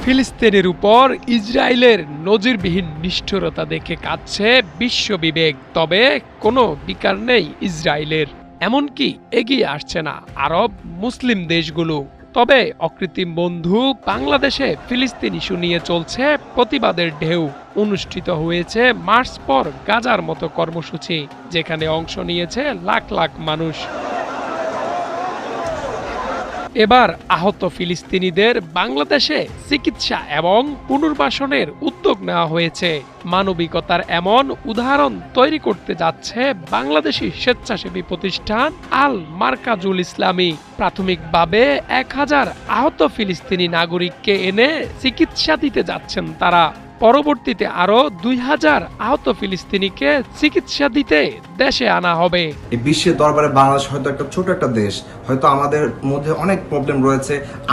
ফিলিস্তিনের উপর ইসরায়েলের নজিরবিহীন নিষ্ঠুরতা দেখে কাঁদছে বিশ্ব বিবেক। তবে কোনো বিকার নেই ইসরায়েলের, এমনকি এগিয়ে আসছে না আরব মুসলিম দেশগুলো। তবে অকৃত্রিম বন্ধু বাংলাদেশে ফিলিস্তিন ইস্যু নিয়ে চলছে প্রতিবাদের ঢেউ। অনুষ্ঠিত হয়েছে মার্চ পর গাজার মতো কর্মসূচি, যেখানে অংশ নিয়েছে লাখ লাখ মানুষ। এবার আহত ফিলিস্তিনিদের বাংলাদেশে চিকিৎসা এবং পুনর্বাসনের উদ্যোগ নেওয়া হয়েছে। মানবিকতার এমন উদাহরণ তৈরি করতে যাচ্ছে বাংলাদেশি স্বেচ্ছাসেবী প্রতিষ্ঠান আল মারকাজুল ইসলামী। প্রাথমিকভাবে 1000 আহত ফিলিস্তিনি নাগরিককে এনে চিকিৎসা দিতে যাচ্ছেন তারা। পরবর্তীতে আরো 2000 আহত ফিলিস্তিনিকে চিকিৎসা দিতে দেশে আনা হবে। এই বিশ্বের দরবারে বাংলাদেশ হয়তো একটা ছোট একটা দেশ, হয়তো আমাদের মধ্যে অনেক প্রবলেম রয়েছে।